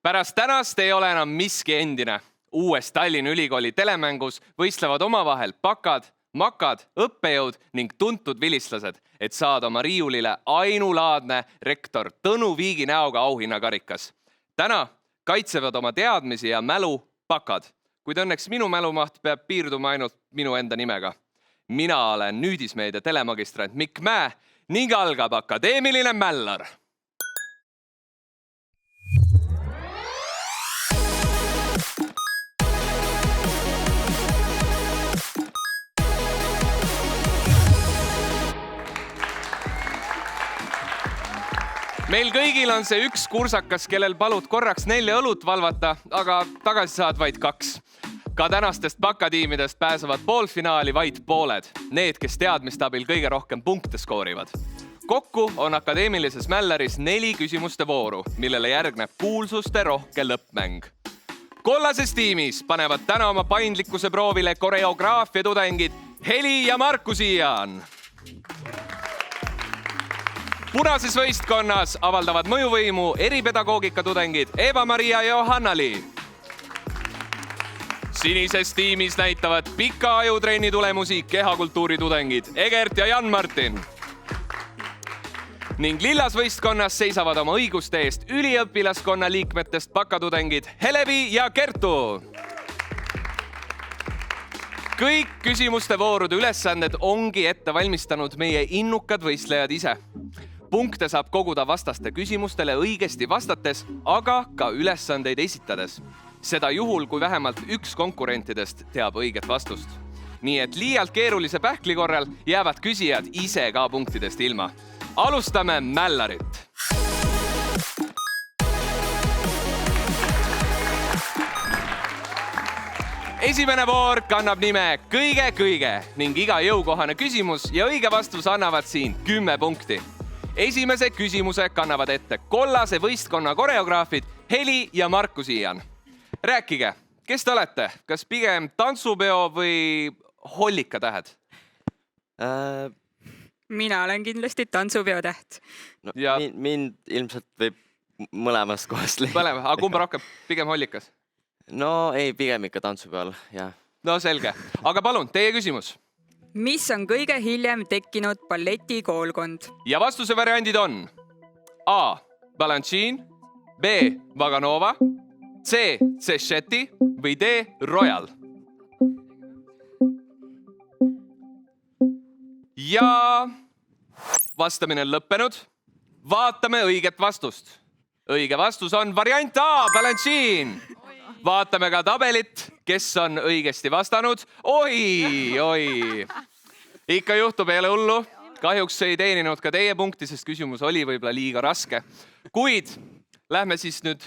Pärast tänast ei ole enam miski endine. Uues Tallinna Ülikooli telemängus võistlevad omavahel pakad, makad, õppejõud ning tuntud vilistlased, et saada oma riiulile ainulaadne rektor Tõnu Viigi näoga auhinnakarikas. Täna kaitsevad oma teadmisi ja mälu pakad, kuid õnneks minu mälumaht peab piirduma ainult minu enda nimega. Mina olen nüüdismeedia telemagistrant Mikk Mäe ning algab akadeemiline mällar. Meil kõigil on see üks kursakas, kellel palud korraks 4 õlut valvata, aga tagasi saad vaid 2. Ka tänastest pakatiimidest pääsevad poolfinaali vaid pooled, need, kes teadmiste abil kõige rohkem punkte skoorivad. Kokku on akadeemilises mällaris 4 küsimuste vooru, millele järgneb kuulsuste rohke lõppmäng. Kollases tiimis panevad täna oma paindlikkuse proovile koreograafia tudengid Heli ja Markus Ian. Punases võistkonnas avaldavad mõjuvõimu eripedagoogika tudengid Eva-Maria ja Johanna-Li. Sinises tiimis näitavad pika ajutrenni tulemusi kehakultuuri tudengid Egert ja Jan-Martin. Ning lillas võistkonnas seisavad oma õiguste eest üliõpilaskonna liikmetest pakatudengid Helevi ja Kertu. Kõik küsimuste voorude ülesanded ongi ette valmistanud meie innukad võistlejad ise. Punkte saab koguda vastaste küsimustele õigesti vastates, aga ka ülesandeid esitades. Seda juhul, kui vähemalt üks konkurentidest teab õiget vastust. Nii et liialt keerulise pähkli korral jäävad küsijad ise ka punktidest ilma. Alustame mällarit. Esimene voor kannab nime kõige ning iga jõukohane küsimus ja õige vastus annavad siin 10 punkti. Esimese küsimuse kannavad ette kollase võistkonna koreograafid Heli ja Markus Ian. Rääkige, kes te olete? Kas pigem tantsupeo või hollikatähed? Mina olen kindlasti tantsupeo täht. No, ja... mind ilmselt võib mõlemast kohast leida. Mõlema, aga kumba rohkem? Pigem hollikas? No ei, pigem ikka tantsupeol, jah. No selge. Aga palun, teie küsimus. Mis on kõige hiljem tekkinud balletikoolkond? Ja vastuse variandid on A. Balanchine, B. Vaganova, C. Ceschetti või D. Royal. Ja vastamine on lõppenud. Vaatame õiget vastust. Õige vastus on variant A. Balanchine. Vaatame ka tabelit, kes on õigesti vastanud. Oi. Ikka juhtub, ei ole hullu. Kahjuks ei teeninud ka teie punkti, sest küsimus oli võib-olla liiga raske. Kuid lähme siis nüüd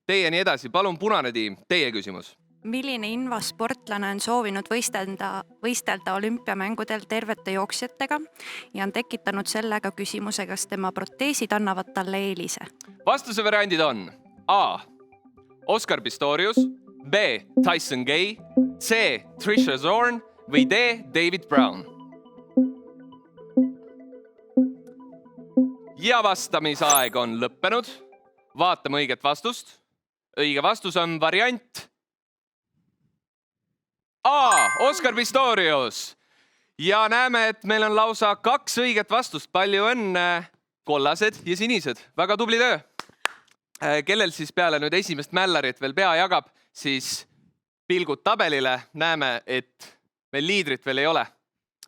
teieni edasi. Palun punane tiim, teie küsimus. Milline invasportlane on soovinud võistelda olümpiamängudel tervete jooksjatega ja on tekitanud sellega küsimuse, kas tema proteesid annavad talle eelise? Vastuse variandid on A. Oscar Pistorius, B. Tyson Gay, C. Trisha Zorn või D. David Brown. Ja vastamisaeg on lõppenud. Vaatame õiget vastust. Õige vastus on variant A. Oscar Pistorius. Ja näeme, et meil on lausa 2 õiget vastust. Palju õnne, kollased ja sinised. Väga tubli töö. Kellel siis peale nüüd esimest mällarit veel pea jagab, siis pilgud tabelile. Näeme, et meil liidrit veel ei ole,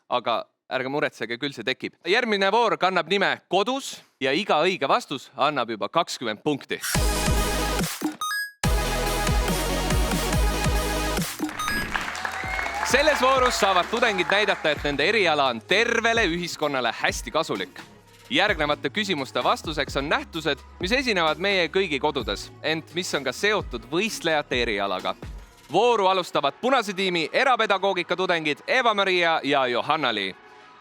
aga ärge muretsege, küll see tekib. Järgmine voor kannab nime Kodus ja iga õige vastus annab juba 20 punkti. Selles voorus saavad tudengid näidata, et nende eriala on tervele ühiskonnale hästi kasulik. Järgnevate küsimuste vastuseks on nähtused, mis esinevad meie kõigi kodudes, ent mis on ka seotud võistlejate erialaga. Vooru alustavad punase tiimi erapedagoogika tudengid Eva-Maria ja Johanna-Li.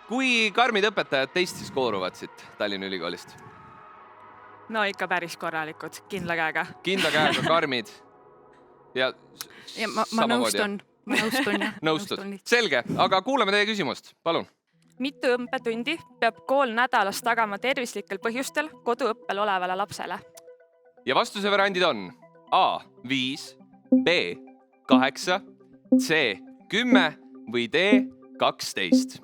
Kui karmid õpetajad teist siis kooruvad siit Tallinna Ülikoolist? No ikka päris korralikud, kindla käega. Kindla käega karmid. Ja ma nõustun. Nõustud. Selge, aga kuulame teie küsimust. Palun. Mitu õmpetundi peab kool nädalas tagama tervislikel põhjustel koduõppel olevale lapsele? Ja vastuse variandid on A 5, B 8, C 10 või D 12.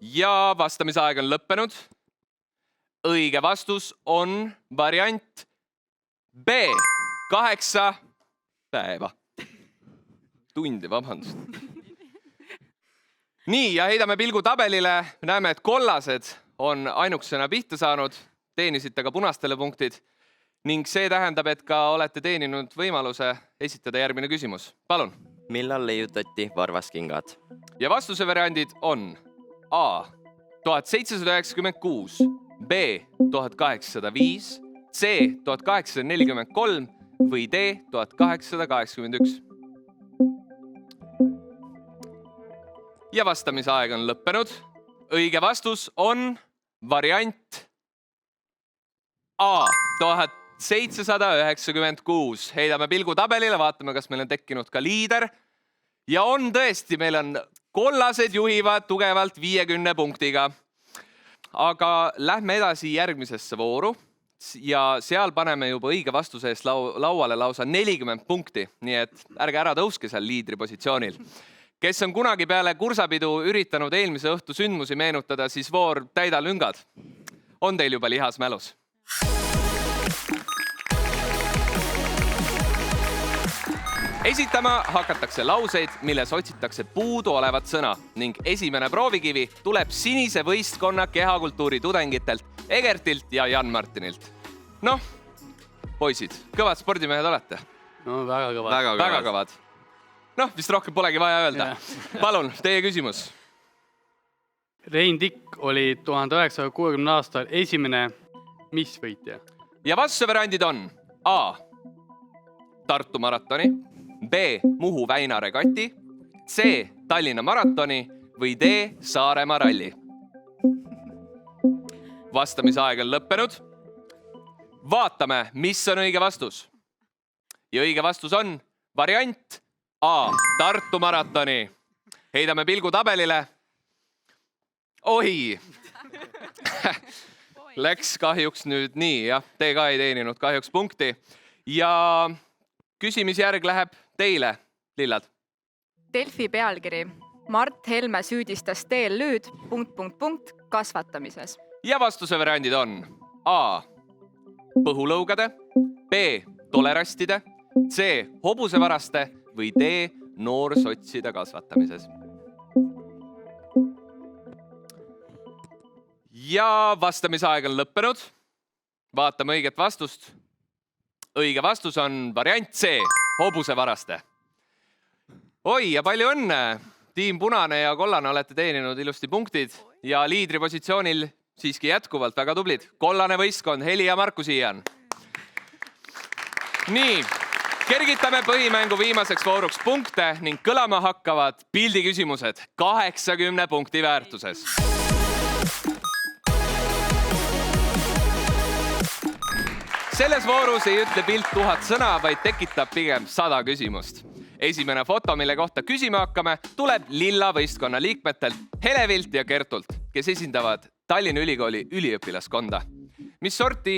Ja vastamisaeg on lõppenud. Õige vastus on variant B 8 päeva. Tundi, vabandust. Nii, ja heidame pilgu tabelile. Näeme, et kollased on ainukesena pihta saanud. Teenisite ka punastele punktid. Ning see tähendab, et ka olete teeninud võimaluse esitada järgmine küsimus. Palun. Millal leiutati varvaskingad? Ja vastuse variandid on A 1796, B 1805, C 1843 või D 1881. Ja vastamisaeg on lõppenud. Õige vastus on variant A 1796. Heidame pilgu tabelile, vaatame, kas meil on tekkinud ka liider. Ja on tõesti, meil on kollased juhivad tugevalt 50 punktiga. Aga lähme edasi järgmisesse vooru ja seal paneme juba õige vastuse eest lauale lausa 40 punkti. Nii et ärge ära tõuske seal liidripositsioonil. Kes on kunagi peale kursapidu üritanud eelmise õhtu sündmusi meenutada, siis voor täida lüngad. On teil juba lihas mälus? Esitama hakatakse lauseid, milles otsitakse puudu olevat sõna ning esimene proovikivi tuleb sinise võistkonna kehakultuuri tudengitelt Egertilt ja Jan Martinilt. Noh, poisid, kõvad spordimehed olete? No väga kõvad. Väga kõvad. Noh, vist rohkem polegi vaja öelda. Palun, teie küsimus. Rein Tikk oli 1960 aastal esimene missvõitja. Ja vastusevariandid on A. Tartu maratoni, B. Muhu Väina regati, C. Tallinna maratoni või D. Saaremaa ralli. Vastamisaeg on lõppenud. Vaatame, mis on õige vastus. Ja õige vastus on variant A. Tartu maratoni. Heidame pilgu tabelile. Oi! Läks kahjuks nüüd nii, jah. Te ka ei teeninud kahjuks punkti. Ja küsimisjärg läheb teile, lillad. Delfi pealkiri. Mart Helme süüdistas TLÜ-d ... kasvatamises. Ja vastuse variandid on A. Põhulõugade, B. Tolerastide, C. Hobusevaraste või D. Noorsotside kasvatamises. Ja vastamisaeg on lõppenud. Vaatame õiget vastust. Õige vastus on variant C. Hobusevaraste. Oi, ja palju õnne! Tiim Punane ja Kollane olete teeninud ilusti punktid ja liidripositsioonil siiski jätkuvalt väga tublid. Kollane võistkond, Heli ja Markus Iian. Nii, kergitame põhimängu viimaseks vooruks punkte ning kõlama hakkavad pildiküsimused 80 punkti väärtuses. Selles voorus ei ütle pilt 1000 sõna, vaid tekitab pigem 100 küsimust. Esimene foto, mille kohta küsima hakkame, tuleb lilla võistkonna liikmetelt Helevilt ja Kertult, kes esindavad Tallinna Ülikooli üliõpilaskonda. Mis sorti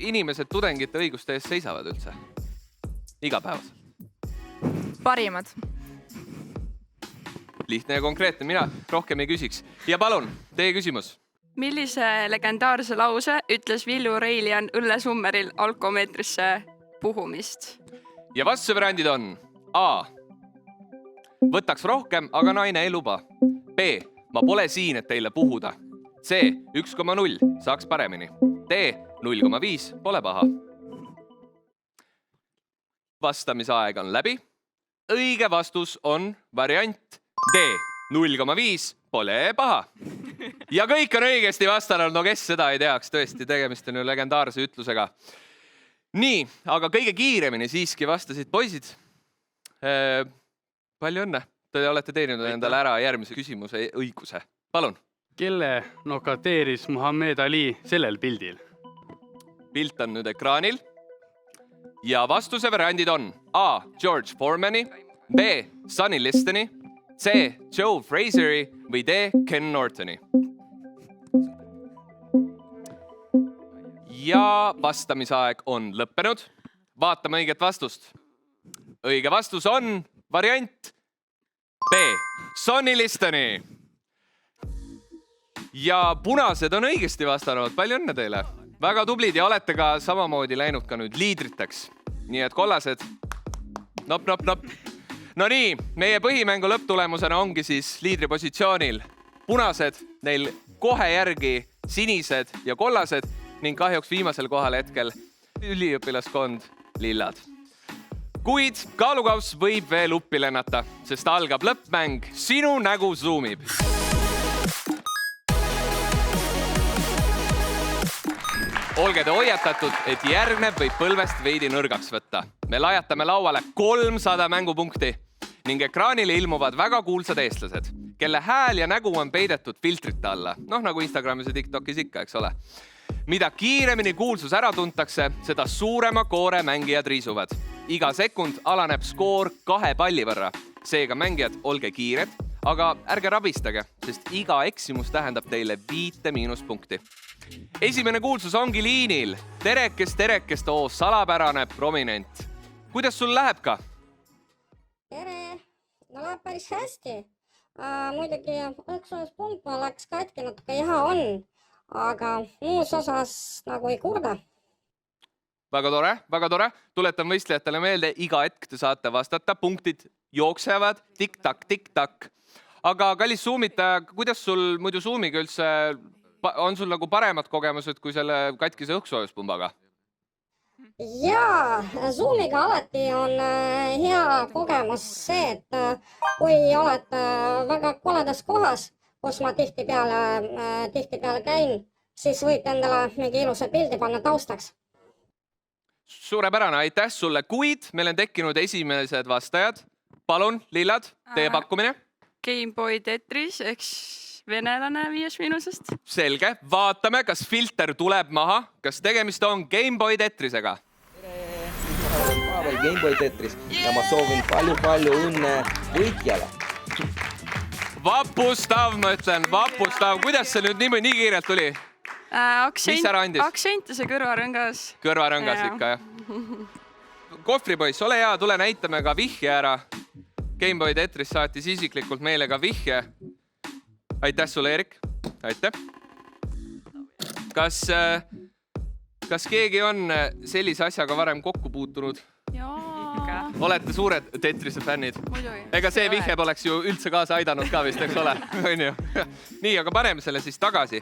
inimesed tudengite õiguste eest seisavad üldse? Igapäevas. Parimad. Lihtne ja konkreetne, mina rohkem ei küsiks. Ja palun, teie küsimus. Millise legendaarse lause ütles Villu Reiljan Õlle Summeril alkomeetrisse puhumist? Ja vastusevariandid on A. Võtaks rohkem, aga naine ei luba. B. Ma pole siin, et teile puhuda. C. 1,0 saaks paremini. D. 0,5 pole paha. Vastamisaeg on läbi. Õige vastus on variant D. 0,5 pole paha. Ja kõik on õigesti vastanud, no kes seda ei teaks, tõesti, tegemist on ju legendaarse ütlusega. Nii, aga kõige kiiremini siiski vastasid poisid. Palju õnne, te olete teeninud endale ära järgmise küsimuse õiguse. Palun. Kelle nokateeris Muhamed Ali sellel pildil? Pilt on nüüd ekraanil. Ja vastuse variandid on A. George Foremani, B. Sonny Listoni, C. Joe Fraseri või D. Ken Nortoni. ja vastamisaeg on lõppenud. Vaatame õiget vastust. Õige vastus on variant B. Sonny Listoni. Ja punased on õigesti vastanud. Palju õnne teile. Väga tublid ja olete ka samamoodi läinud ka nüüd liidriteks. Nii et kollased. Nop. No nii, meie põhimängu lõpptulemusena ongi siis liidripositsioonil punased, neil kohe järgi sinised ja kollased ning kahjuks viimasel kohal hetkel üliõpilaskond lillad. Kuid kaalukauss võib veel uppi lennata, sest algab lõppmäng Sinu nägu zoomib. Olge te hoiatatud, et järgnev võib põlvest veidi nõrgaks võtta. Me lajatame lauale 300 mängupunkti ning ekraanile ilmuvad väga kuulsad eestlased, kelle hääl ja nägu on peidetud filtrite alla. Noh, nagu Instagramis ja TikTokis ikka, eks ole. Mida kiiremini kuulsus ära tuntakse, seda suurema koore mängijad riisuvad. Iga sekund alaneb skoor 2 palli võrra. Seega mängijad, olge kiired, aga ärge rabistage, sest iga eksimus tähendab teile 5 miinuspunkti. Esimene kuulsus ongi liinil. Terekest, oo salapärane prominent. Kuidas sul läheb ka? Tere! No läheb päris hästi. Muidugi üks pumpa läks katki, natuke jaha on, aga muus osas nagu ei kurda. Väga tore. Tuletan võistlejatele meelde, iga hetk te saate vastata. Punktid jooksevad, tik-tak. Aga kallis suumitaja, kuidas sul muidu suumiga üldse, on sul nagu paremad kogemused kui selle katkise õhksoojuspumbaga? Jaa, Zoomiga alati on hea kogemus see, et kui oled väga koledas kohas, kus ma tihtipeale käin, siis võid endale mingi ilusa pildi panna taustaks. Suurepärane, aitäh sulle, kuid meil on tekkinud esimesed vastajad. Palun, lillad, teie pakkumine? Game Boy Tetris, eks venelane 5 miinusest. Selge, vaatame, kas filter tuleb maha, kas tegemist on Game Boy Tetrisega. Game Boy Tetris ja ma soovin palju õnne võitjale. Vapustav, ma ütlen, vapustav. Kuidas see nüüd nii kiirelt tuli? Mis ära andis? Aktsent ja see kõrvarõngas. Kõrvarõngas ikka, jah. Kohvripoiss, ole hea, tule näitame ka vihje ära. Game Boy Tetris saatis isiklikult meile ka vihje. Aitäh sulle, Erik. Aitäh. Kas keegi on sellise asjaga varem kokku puutunud? Jaa. Olete suured Tetrise fännid? Muidugi. Ega see vihje poleks ju üldse kaasa aidanud ka vist, eks ole? Nii, aga paneme selle siis tagasi.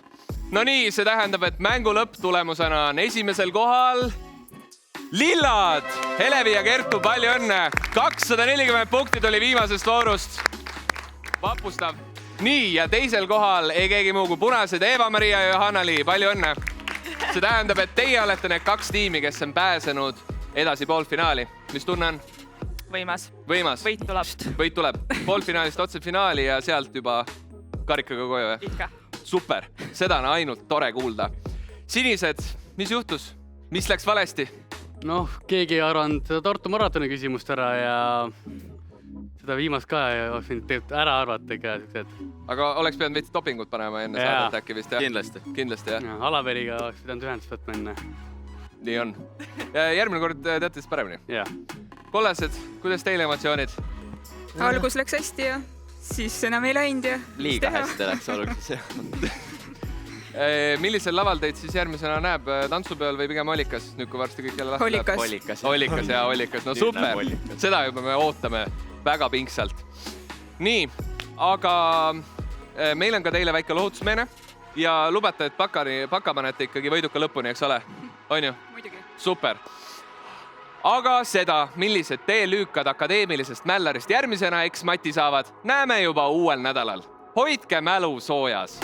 No nii, see tähendab, et mängu lõpptulemusena on esimesel kohal lillad. Helevi ja Kertu, palju õnne. 240 punkti tuli viimasest voorust. Vapustav. Nii, ja teisel kohal ei keegi muu kui punased Eva-Maria ja Johanna-Li. Palju õnne. See tähendab, et teie olete need 2 tiimi, kes on pääsenud edasi poolfinaali. Mis tunne on? Võimas. Võit tuleb. Poolfinaalist otse finaali ja sealt juba karikaga koju. Ikka. Super. Seda on ainult tore kuulda. Sinised, mis juhtus? Mis läks valesti? Noh, keegi ei arvanud Tartu maratoni küsimust ära ja seda viimast ka ei oleks võinud ära arvata ka. Aga oleks pidanud veits dopingut panema enne saadet äkki vist, jah? Kindlasti, jah. Alaveriga oleks pidanud ühendust võtma enne. Nii on. Järgmine kord teate siis paremini. Kollased, kuidas teile emotsioonid? Algus läks hästi ja siis enam ei läinud ja... Liiga hästi läks alguses, jah. Millisel laval teid siis järgmisena näeb? Tantsupeol või pigem Ollikas? Nüüd kui varsti kõik jälle lahti läheb. Ollikas. No super. Seda juba me ootame väga pingsalt. Nii, aga meil on ka teile väike lohutusmeene ja lubate, et paka panete ikkagi võiduka lõpuni, eks ole? On ju? Muidugi. Super. Aga seda, millised teelüükad akadeemilisest mällarist järgmisena eks Mati saavad, näeme juba uuel nädalal. Hoidke mälu soojas!